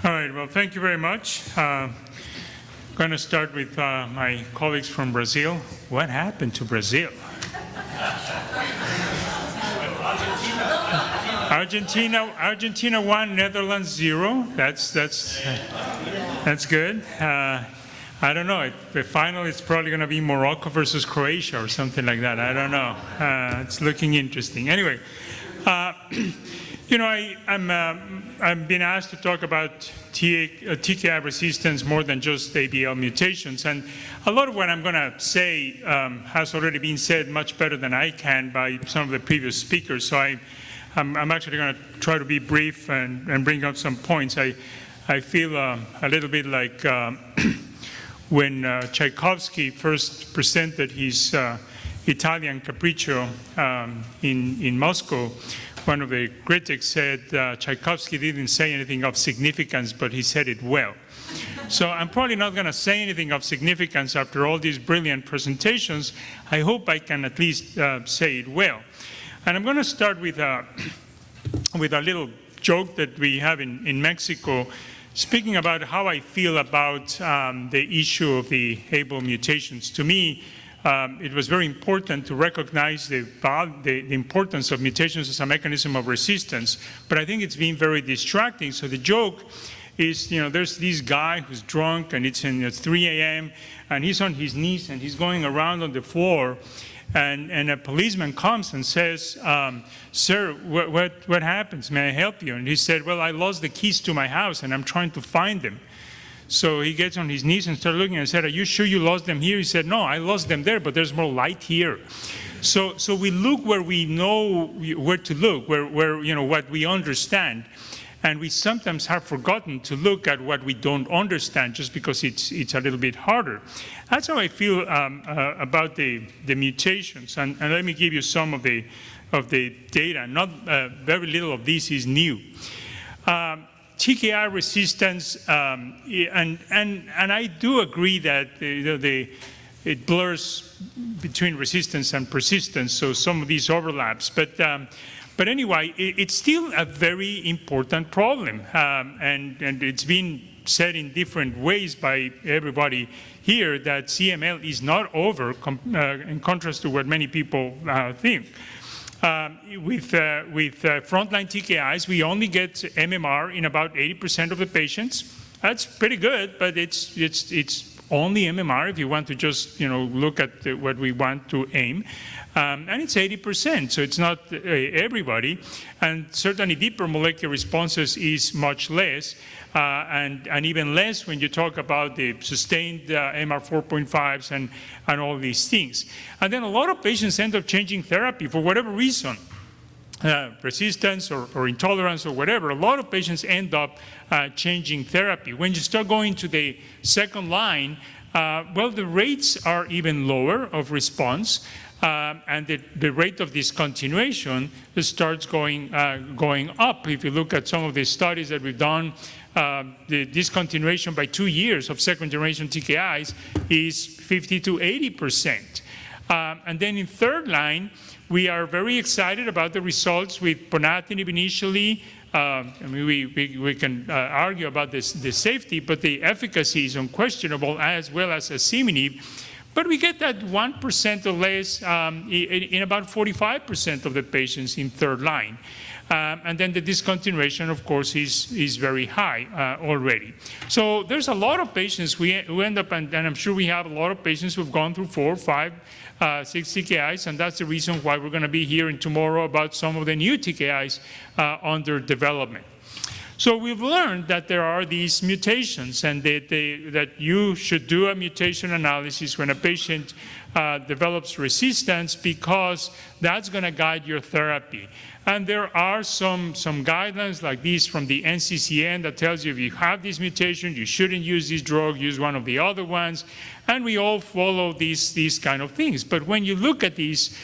All right, well, thank you very much. I'm going to start with my colleagues from Brazil. What happened to Brazil? Argentina 1, Netherlands 0. That's good. I don't know. The final is probably going to be Morocco versus Croatia or something like that. I don't know. It's looking interesting. Anyway, you know, I'm being asked to talk about TKI resistance more than just ABL mutations, and a lot of what I'm going to say has already been said much better than I can by some of the previous speakers. So I'm actually going to try to be brief and bring up some points. I feel a little bit like when Tchaikovsky first presented his Italian Capriccio in Moscow. One of the critics said Tchaikovsky didn't say anything of significance, but he said it well. So I'm probably not going to say anything of significance after all these brilliant presentations. I hope I can at least say it well. And I'm going to start with a little joke that we have in Mexico, speaking about how I feel about the issue of the ABL mutations. To me, it was very important to recognize the importance of mutations as a mechanism of resistance, but I think it's been very distracting. So the joke is, you know, there's this guy who's drunk and it's 3 a.m. and he's on his knees and he's going around on the floor, and a policeman comes and says, sir, what happens? May I help you? And he said, well, I lost the keys to my house and I'm trying to find them. So he gets on his knees and starts looking and said, are you sure you lost them here? He said, no, I lost them there, but there's more light here. So we look where we know where to look, where you know, what we understand. And we sometimes have forgotten to look at what we don't understand just because it's a little bit harder. That's how I feel about the mutations. And let me give you some of the data. Not very little of this is new. TKI resistance, and I do agree that it blurs between resistance and persistence, so some of these overlaps. But anyway, it's still a very important problem, and it's been said in different ways by everybody here that CML is not over, in contrast to what many people think. With frontline TKIs, we only get MMR in about 80% of the patients. That's pretty good, but it's only MMR if you want to just, you know, look at what we want to aim. And it's 80%, so it's not everybody. And certainly deeper molecular responses is much less, and even less when you talk about the sustained MR 4.5s and all these things. And then a lot of patients end up changing therapy for whatever reason. Resistance or intolerance or whatever, a lot of patients end up changing therapy. When you start going to the second line, well, the rates are even lower of response, and the rate of discontinuation starts going up. If you look at some of the studies that we've done, the discontinuation by 2 years of second-generation TKIs is 50 to 80%. And then in third line, we are very excited about the results with ponatinib initially. I mean, we can argue about the safety, but the efficacy is unquestionable, as well as asciminib. But we get that 1% or less in about 45% of the patients in third line. And then the discontinuation, of course, is very high already. So there's a lot of patients who end up, and I'm sure we have a lot of patients who've gone through 4, 5, 6 TKIs, and that's the reason why we're going to be hearing tomorrow about some of the new TKIs under development. So we've learned that there are these mutations, and that you should do a mutation analysis when a patient develops resistance, because that's going to guide your therapy. And there are some guidelines like these from the NCCN that tells you if you have this mutation, you shouldn't use this drug, use one of the other ones. And we all follow these kind of things. But when you look at these,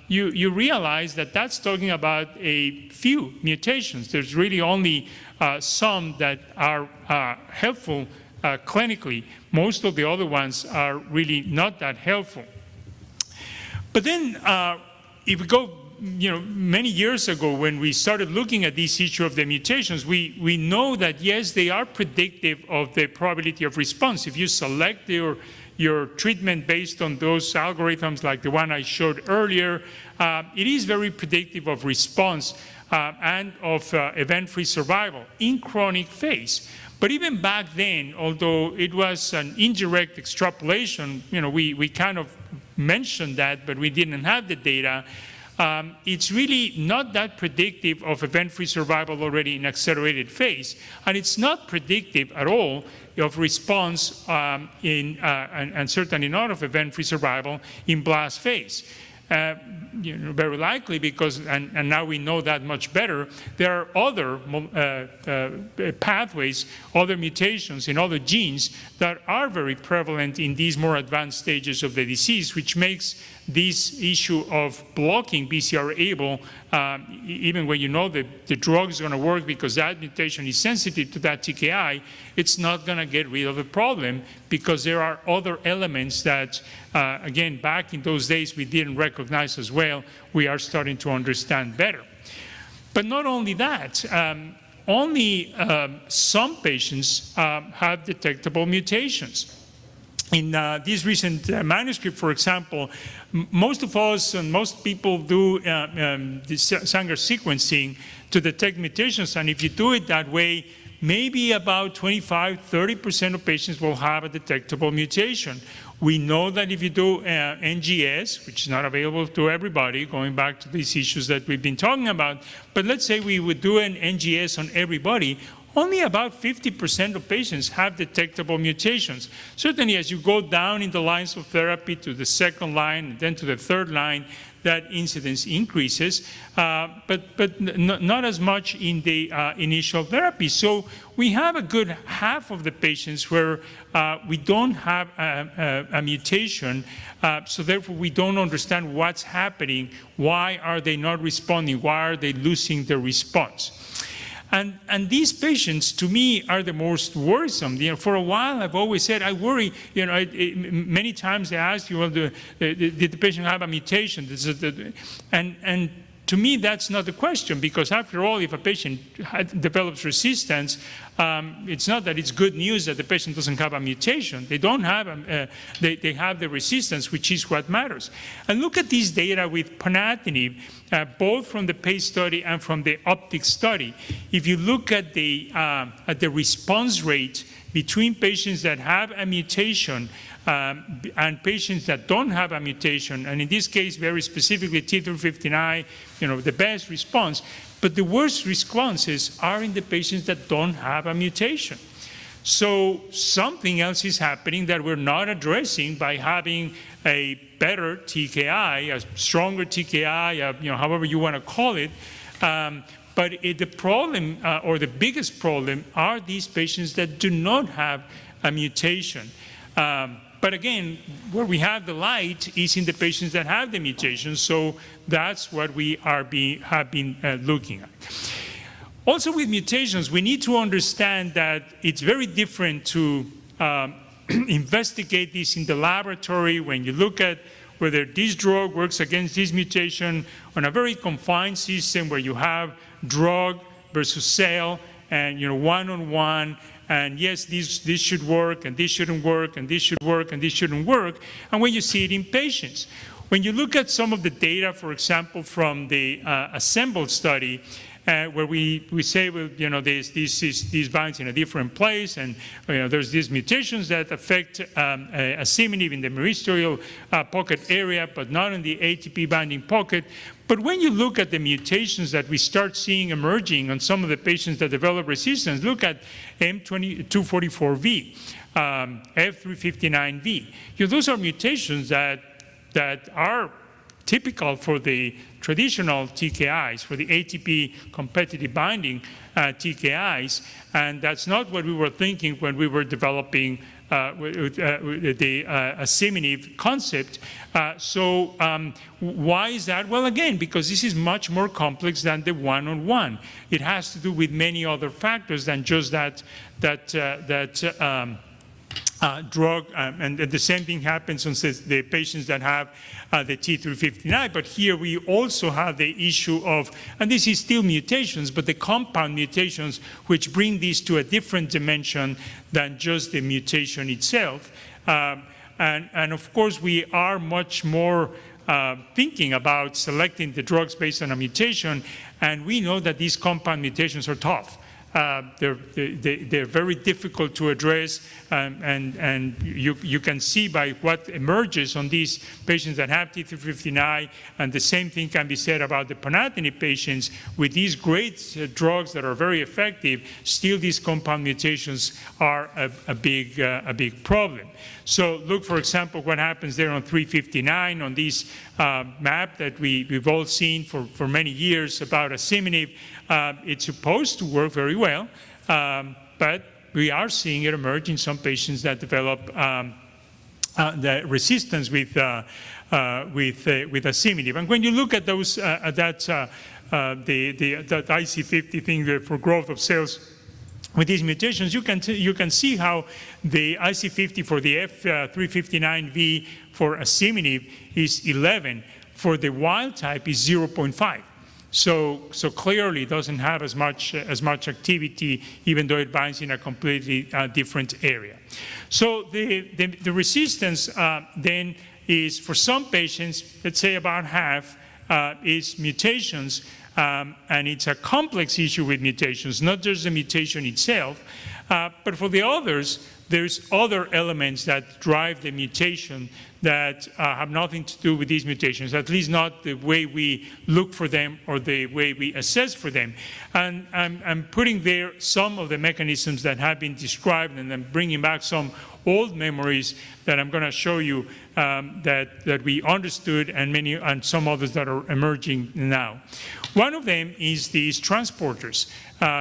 you realize that that's talking about a few mutations. There's really only some that are helpful clinically. Most of the other ones are really not that helpful. But then if we go many years ago, when we started looking at this issue of the mutations, we know that, yes, they are predictive of the probability of response. If you select your treatment based on those algorithms like the one I showed earlier, it is very predictive of response and of event-free survival in chronic phase. But even back then, although it was an indirect extrapolation, we kind of mentioned that, but we didn't have the data. It's really not that predictive of event-free survival already in accelerated phase, and it's not predictive at all of response and certainly not of event-free survival in blast phase. Very likely because, and now we know that much better, there are other pathways, other mutations in other genes that are very prevalent in these more advanced stages of the disease, which makes this issue of blocking BCR-ABL, even when you know that the drug is going to work because that mutation is sensitive to that TKI, it's not going to get rid of the problem because there are other elements that, again, back in those days we didn't recognize as well, we are starting to understand better. But not only that, only some patients have detectable mutations. In this recent manuscript, for example, most of us and most people do the Sanger sequencing to detect mutations, and if you do it that way, maybe about 25–30% of patients will have a detectable mutation. We know that if you do NGS, which is not available to everybody, going back to these issues that we've been talking about, but let's say we would do an NGS on everybody, only about 50% of patients have detectable mutations. Certainly, as you go down in the lines of therapy to the second line and then to the third line, that incidence increases, but not as much in the initial therapy. So we have a good half of the patients where we don't have a mutation, so therefore we don't understand what's happening, why are they not responding, why are they losing their response. And these patients, to me, are the most worrisome. For a while, I've always said, I worry, many times they ask you, well, did the patient have a mutation? And to me, that's not the question, because after all, if a patient develops resistance, it's not that it's good news that the patient doesn't have a mutation. They don't have, they have the resistance, which is what matters. And look at this data with ponatinib, both from the PACE study and from the OPTIC study. If you look at the response rate between patients that have a mutation and patients that don't have a mutation, and in this case, very specifically T359, the best response, but the worst responses are in the patients that don't have a mutation. So something else is happening that we're not addressing by having a better TKI, a stronger TKI, however you want to call it. But the problem, or the biggest problem, are these patients that do not have a mutation. But again, where we have the light is in the patients that have the mutation, so that's what we have been looking at. Also with mutations, we need to understand that it's very different to investigate this in the laboratory when you look at whether this drug works against this mutation on a very confined system where you have drug versus cell and one-on-one, and yes, this should work, and this shouldn't work, and this should work, and this shouldn't work, and when you see it in patients. When you look at some of the data, for example, from the assembled study, where we say, well, this binds in a different place, and there's these mutations that affect asciminib in the myristoyl pocket area, but not in the ATP binding pocket. But when you look at the mutations that we start seeing emerging on some of the patients that develop resistance, look at M244V, F359V. Those are mutations that are typical for the traditional TKIs, for the ATP competitive binding TKIs, and that's not what we were thinking when we were developing the asciminib concept. So why is that? Well, again, because this is much more complex than the one-on-one. It has to do with many other factors than just that drug, and the same thing happens on the patients that have the T359, but here we also have the issue of, and this is still mutations, but the compound mutations which bring these to a different dimension than just the mutation itself. And of course, we are much more thinking about selecting the drugs based on a mutation, and we know that these compound mutations are tough. They're very difficult to address, and you can see by what emerges on these patients that have T359, and the same thing can be said about the ponatinib patients. With these great drugs that are very effective, still these compound mutations are a big problem. So look, for example, what happens there on 359 on this map that we've all seen for many years about asciminib. It's supposed to work very well, but we are seeing it emerge in some patients that develop the resistance with asciminib. And when you look at those, that IC50 thing for growth of cells with these mutations, you can see how the IC50 for the F359V for asciminib is 11. For the wild type is 0.5. So clearly it doesn't have as much activity, even though it binds in a completely different area. So the resistance then is, for some patients, let's say about half, is mutations. And it's a complex issue with mutations, not just the mutation itself, but for the others, there's other elements that drive the mutation that have nothing to do with these mutations, at least not the way we look for them or the way we assess for them. And I'm putting there some of the mechanisms that have been described, and I'm bringing back some old memories that I'm going to show you that we understood, and some others that are emerging now. One of them is these transporters.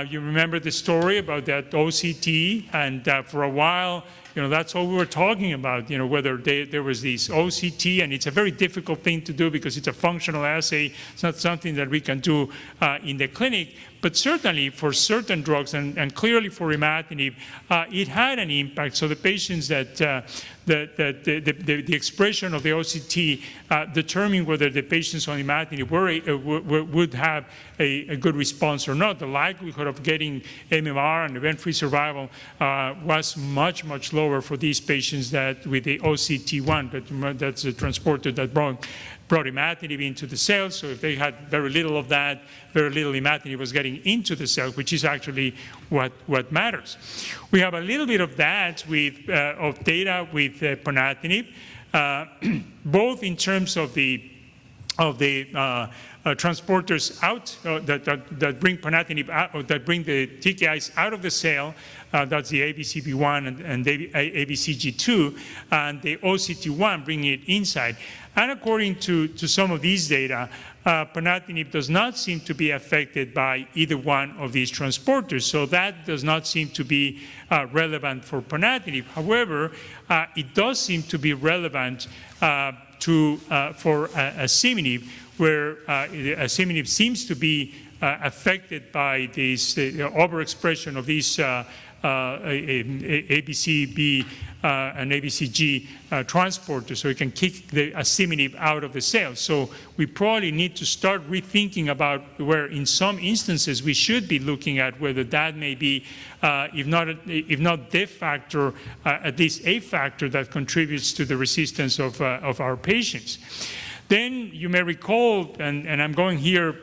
You remember the story about that OCT, and for a while, that's all we were talking about, whether there was this OCT, and it's a very difficult thing to do because it's a functional assay. It's not something that we can do in the clinic, but certainly for certain drugs, and clearly for imatinib, it had an impact. So the patients that the expression of the OCT determined whether the patients on imatinib would have a good response or not. The likelihood of getting MMR and event-free survival was much, much lower for these patients that with the OCT1, that's the transporter that brought imatinib into the cell. So if they had very little of that, very little imatinib was getting into the cell, which is actually what matters. We have a little bit of that of data with ponatinib, both in terms of the transporters out that bring ponatinib out, or that bring the TKIs out of the cell. That's the ABCB1 and the ABCG2, and the OCT1 bringing it inside. And according to some of these data, ponatinib does not seem to be affected by either one of these transporters. So that does not seem to be relevant for ponatinib. However, it does seem to be relevant for asciminib, where asciminib seems to be affected by this overexpression of these ABCB and ABCG transporters, so it can kick the asciminib out of the cell. So we probably need to start rethinking about where, in some instances, we should be looking at whether that may be, if not the factor, at least a factor that contributes to the resistance of our patients. Then you may recall, and I'm going here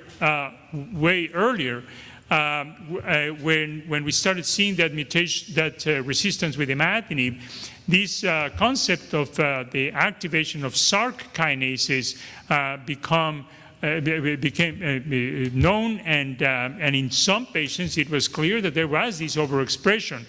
way earlier, when we started seeing that mutation, that resistance with imatinib, this concept of the activation of Src kinases became known, and in some patients it was clear that there was this overexpression.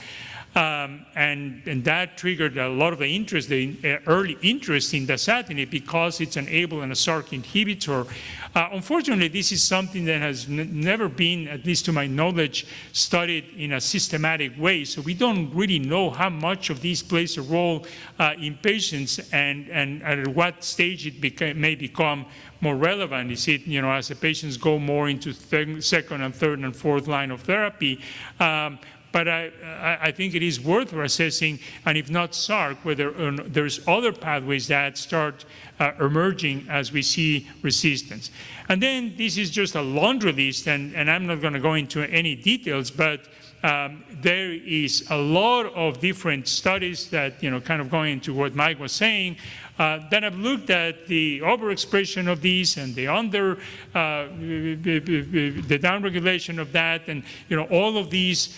And that triggered a lot of the interest, the early interest in dasatinib, because it's an ABL and a Src inhibitor. Unfortunately, this is something that has never been, at least to my knowledge, studied in a systematic way. So we don't really know how much of this plays a role in patients, and at what stage it may become more relevant. Is it, as the patients go more into second and third and fourth line of therapy? but I think it is worth assessing, and if not SARC, whether there's other pathways that start emerging as we see resistance. And then this is just a laundry list, and I'm not going to go into any details, but there is a lot of different studies that, kind of going into what Mike was saying, that have looked at the overexpression of these and the the downregulation of that, and all of these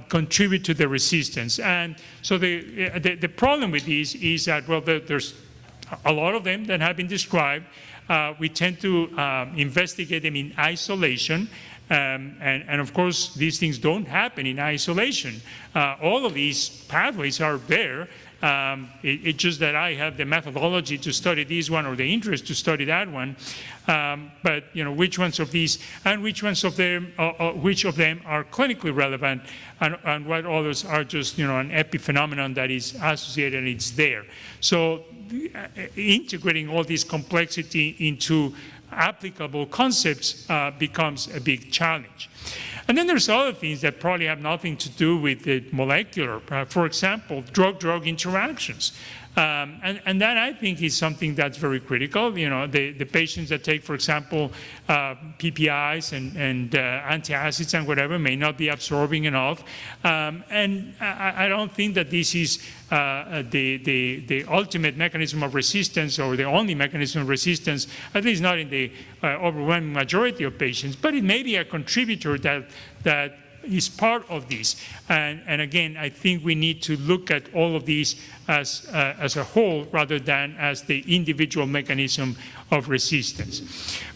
contribute to the resistance. And so the problem with these is that, well, there's a lot of them that have been described. We tend to investigate them in isolation. And of course, these things don't happen in isolation. All of these pathways are there. It's just that I have the methodology to study this one or the interest to study that one. But which ones of these and which ones of them, which of them are clinically relevant, and what others are just an epiphenomenon that is associated and it's there. So integrating all this complexity into applicable concepts becomes a big challenge. And then there's other things that probably have nothing to do with the molecular. For example, drug-drug interactions. And that, I think, is something that's very critical. The patients that take, for example, PPIs and antacids and whatever may not be absorbing enough. And I don't think that this is the ultimate mechanism of resistance or the only mechanism of resistance, at least not in the overwhelming majority of patients, but it may be a contributor that is part of this. And again, I think we need to look at all of these as a whole rather than as the individual mechanism of resistance.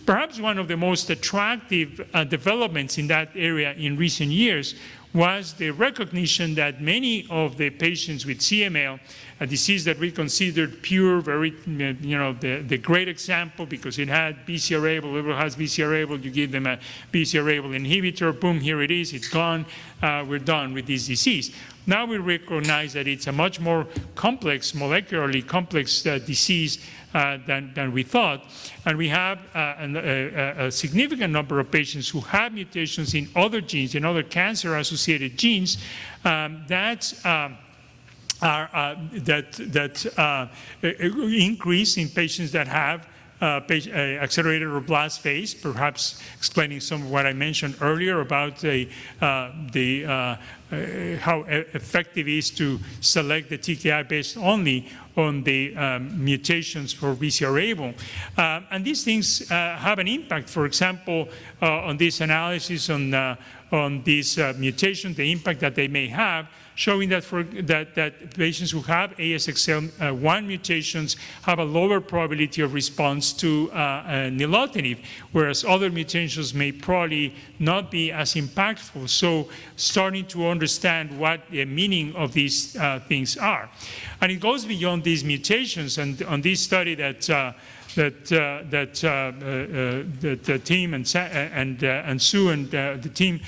Perhaps one of the most attractive developments in that area in recent years was the recognition that many of the patients with CML, a disease that we considered pure, very, the great example because it had BCR-ABL, whoever has BCR-ABL, you give them a BCR-ABL inhibitor, boom, here it is, it's gone, we're done with this disease. Now we recognize that it's a much more complex, molecularly complex disease than we thought. And we have a significant number of patients who have mutations in other genes, in other cancer-associated genes that increase in patients that have accelerated blast phase, perhaps explaining some of what I mentioned earlier about how effective it is to select the TKI based only on the mutations for BCR-ABL. And these things have an impact, for example, on this analysis on these mutations, the impact that they may have, showing that that patients who have ASXL1 mutations have a lower probability of response to nilotinib, whereas other mutations may probably not be as impactful. So starting to understand what the meaning of these things are. And it goes beyond these mutations. And on this study that the team and Sue and the team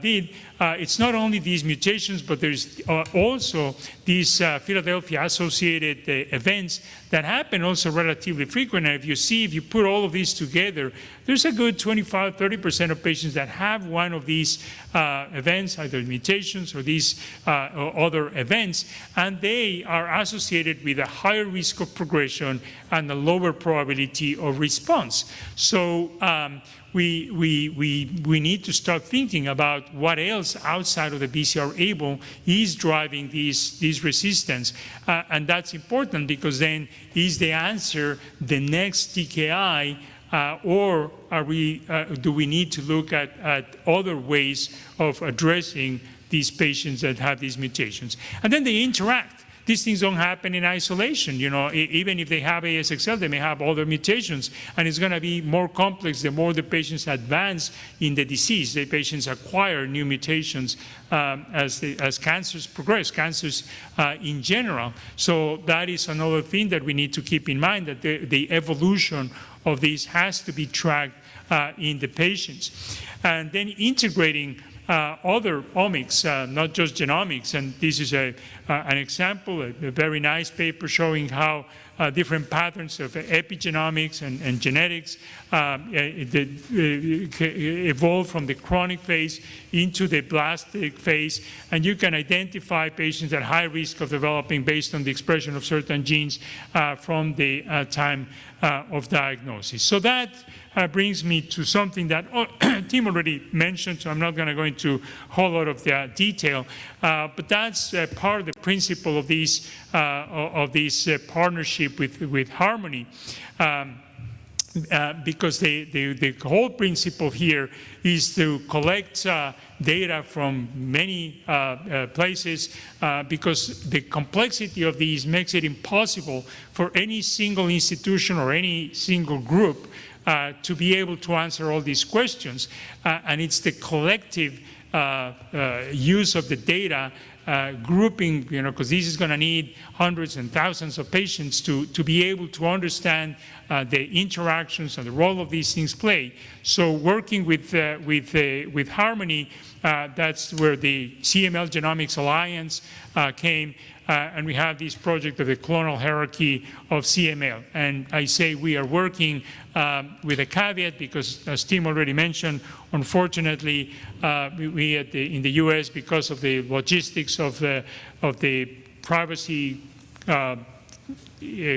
did, it's not only these mutations, but there's also these Philadelphia-associated events that happen also relatively frequent. And if you put all of these together, there's a good 25–30% of patients that have one of these events, either mutations or these other events, and they are associated with a higher risk of progression and a lower probability of response. So we need to start thinking about what else outside of the BCR-ABL is driving these resistance. And that's important because then is the answer the next TKI, or do we need to look at other ways of addressing these patients that have these mutations? And then they interact. These things don't happen in isolation. Even if they have ASXL, they may have other mutations, and it's going to be more complex the more the patients advance in the disease. The patients acquire new mutations as cancers progress, cancers in general. So that is another thing that we need to keep in mind, that the evolution of this has to be tracked in the patients. And then integrating other omics, not just genomics. And this is an example, a very nice paper showing how different patterns of epigenomics and genetics evolve from the chronic phase into the blastic phase, and you can identify patients at high risk of developing based on the expression of certain genes from the time of diagnosis. So that brings me to something that Tim already mentioned, so I'm not going to go into a whole lot of the detail, but that's part of the principle of this partnership with Harmony. Because the whole principle here is to collect data from many places because the complexity of these makes it impossible for any single institution or any single group to be able to answer all these questions. And it's the collective use of the data grouping, because this is going to need hundreds and thousands of patients to be able to understand the interactions and the role of these things play. So working with Harmony, that's where the CML Genomics Alliance came, and we have this project of the Clonal Hierarchy of CML. And I say we are working with a caveat because, as Tim already mentioned, unfortunately, we in the U.S., because of the logistics of the privacy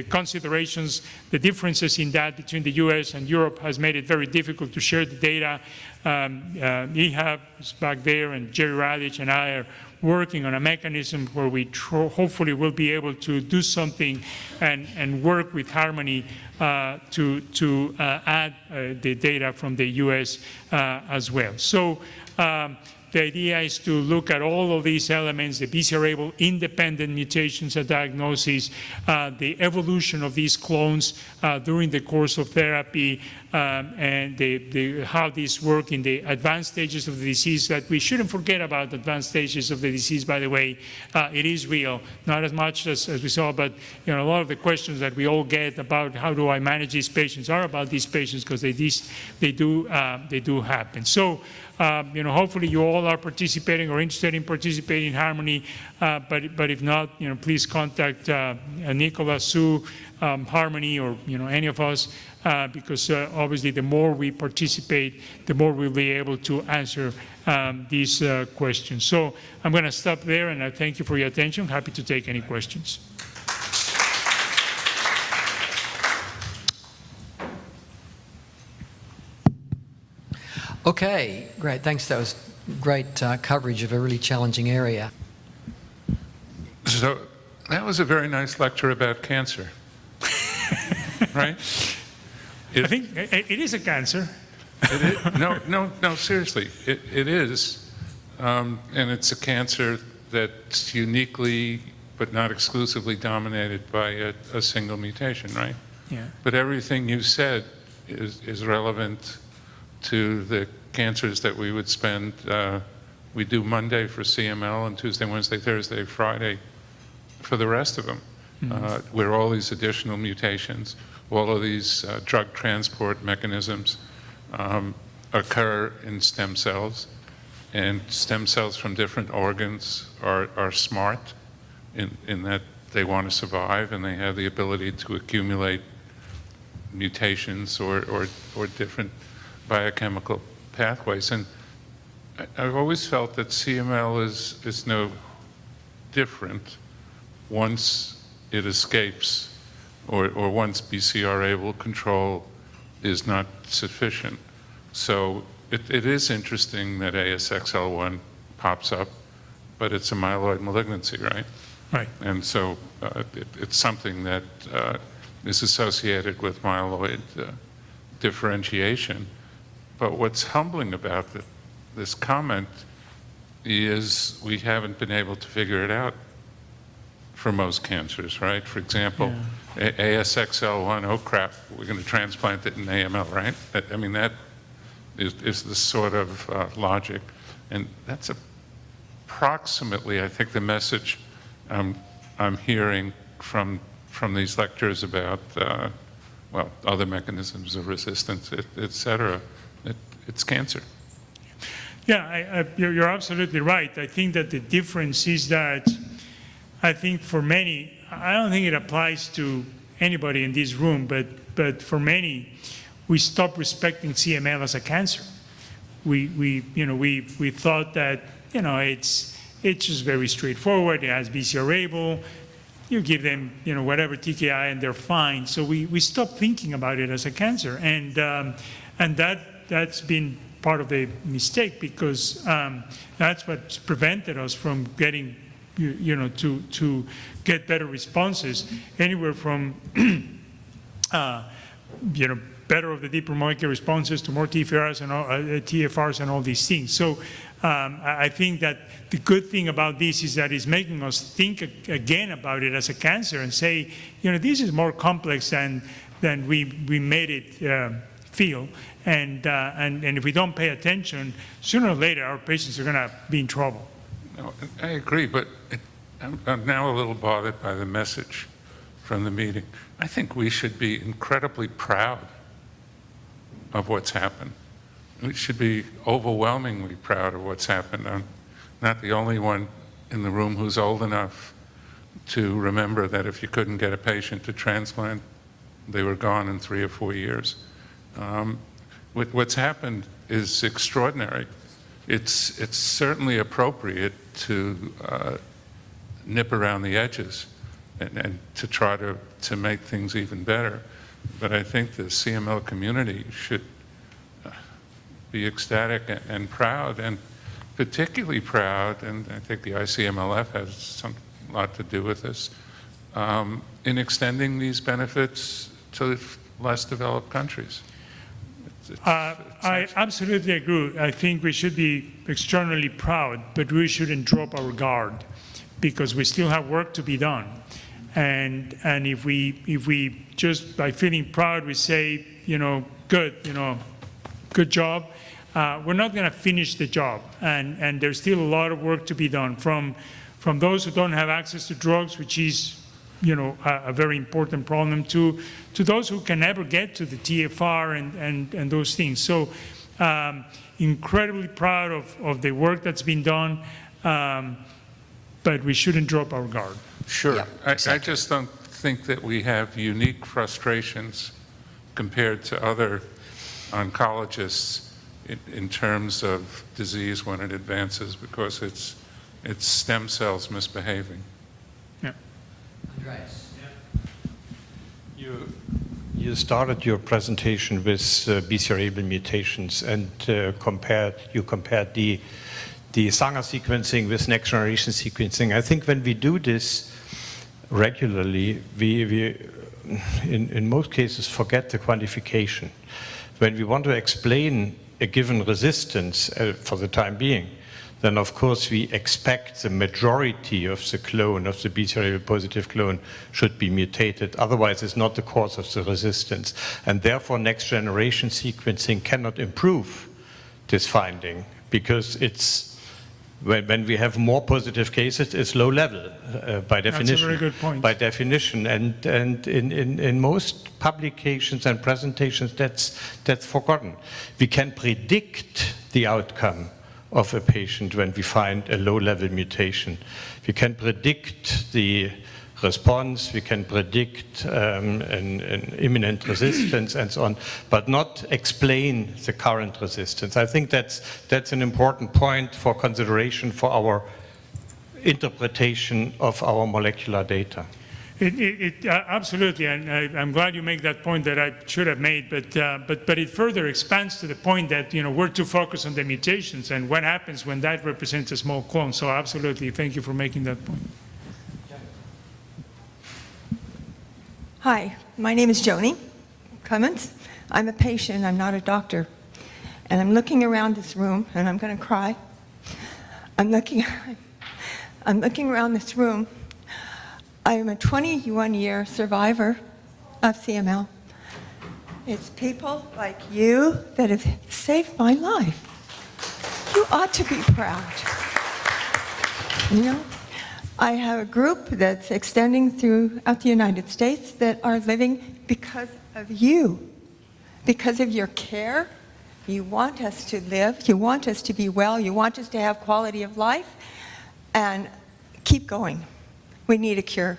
considerations, the differences in that between the U.S. and Europe has made it very difficult to share the data. Ehab is back there, and Jerry Radich and I are working on a mechanism where we hopefully will be able to do something and work with Harmony to add the data from the U.S. As well. So the idea is to look at all of these elements, the BCR-ABL independent mutations and diagnosis, the evolution of these clones during the course of therapy, and how these work in the advanced stages of the disease. That we shouldn't forget about advanced stages of the disease, by the way. It is real, not as much as we saw, but a lot of the questions that we all get about how do I manage these patients are about these patients, because they do happen. So hopefully you all are participating or interested in participating in Harmony, but if not, please contact Nicola, Sue, Harmony, or any of us, because obviously the more we participate, the more we'll be able to answer these questions. So I'm going to stop there, and I thank you for your attention. Happy to take any questions. Okay, great. Thanks. That was great coverage of a really challenging area. So that was a very nice lecture about cancer, right? I think it is a cancer. No, seriously, it is. And it's a cancer that's uniquely, but not exclusively, dominated by a single mutation, right? Yeah. But everything you said is relevant to the cancers that we would spend, we do Monday for CML and Tuesday, Wednesday, Thursday, Friday for the rest of them, where all these additional mutations, all of these drug transport mechanisms occur in stem cells, and stem cells from different organs are smart in that they want to survive, and they have the ability to accumulate mutations or different biochemical pathways. And I've always felt that CML is no different once it escapes or once BCR-ABL control is not sufficient. So it is interesting that ASXL1 pops up, but it's a myeloid malignancy, right? Right. And so it's something that is associated with myeloid differentiation. But what's humbling about this comment is we haven't been able to figure it out for most cancers, right? For example, ASXL1, oh crap, we're going to transplant it in AML, right? I mean, that is the sort of logic. And that's approximately, I think, the message I'm hearing from these lectures about, well, other mechanisms of resistance, et cetera. It's cancer. Yeah, you're absolutely right. I think that the difference is that I think for many, I don't think it applies to anybody in this room, but for many, we stopped respecting CML as a cancer. We thought that, it's just very straightforward. It has BCR-ABL. You give them, whatever TKI and they're fine. So we stopped thinking about it as a cancer. And that's been part of the mistake, because that's what's prevented us from getting, to get better responses, anywhere from, better of the deeper molecular responses to more TFRs and TFRs and all these things. So I think that the good thing about this is that it's making us think again about it as a cancer and say, this is more complex than we made it feel. And if we don't pay attention, sooner or later our patients are going to be in trouble. No, I agree, but I'm now a little bothered by the message from the meeting. I think we should be incredibly proud of what's happened. We should be overwhelmingly proud of what's happened. I'm not the only one in the room who's old enough to remember that if you couldn't get a patient to transplant, they were gone in 3 or 4 years. What's happened is extraordinary. It's certainly appropriate to nip around the edges and to try to make things even better. But I think the CML community should be ecstatic and proud, and particularly proud, and I think the iCMLf has a lot to do with this, in extending these benefits to less developed countries. I absolutely agree. I think we should be externally proud, but we shouldn't drop our guard, because we still have work to be done. And if we just by feeling proud we say, good job, we're not going to finish the job. And there's still a lot of work to be done from those who don't have access to drugs, which is a very important problem, to those who can never get to the TFR and those things. So incredibly proud of the work that's been done, but we shouldn't drop our guard. Sure. Yeah, exactly. I just don't think that we have unique frustrations compared to other oncologists in terms of disease when it advances, because it's stem cells misbehaving. Yeah. Andreas. You started your presentation with BCR-ABL mutations, and you compared the Sanger sequencing with next generation sequencing. I think when we do this regularly, we in most cases forget the quantification. When we want to explain a given resistance for the time being, then of course we expect the majority of the clone, of the BCR-ABL positive clone, should be mutated. Otherwise it's not the cause of the resistance. And therefore next generation sequencing cannot improve this finding, because it's when we have more positive cases, it's low level by definition. That's a very good point. By definition, and in most publications and presentations, that's forgotten. We can predict the outcome of a patient when we find a low-level mutation. We can predict the response, we can predict an imminent resistance and so on, but not explain the current resistance. I think that's an important point for consideration for our interpretation of our molecular data. Absolutely, and I'm glad you make that point that I should have made, but it further expands to the point that we're too focused on the mutations and what happens when that represents a small clone. So absolutely, thank you for making that point. Hi, my name is Joni Clements. I'm a patient, I'm not a doctor. And I'm looking around this room, and I'm going to cry. I'm looking around this room. I am a 21-year survivor of CML. It's people like you that have saved my life. You ought to be proud. I have a group that's extending throughout the United States that are living because of you, because of your care. You want us to live, you want us to be well, you want us to have quality of life, and keep going. We need a cure.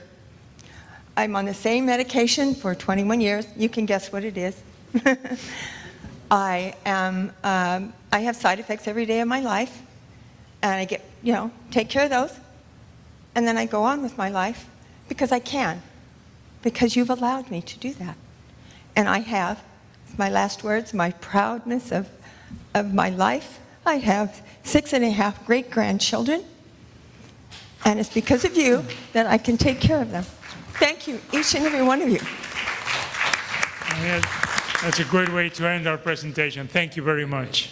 I'm on the same medication for 21 years. You can guess what it is. I have side effects every day of my life, and I get, take care of those, and then I go on with my life because I can, because you've allowed me to do that. And I have, my last words, my proudness of my life. I have 6.5 great-grandchildren, and it's because of you that I can take care of them. Thank you, each and every one of you. That's a great way to end our presentation. Thank you very much.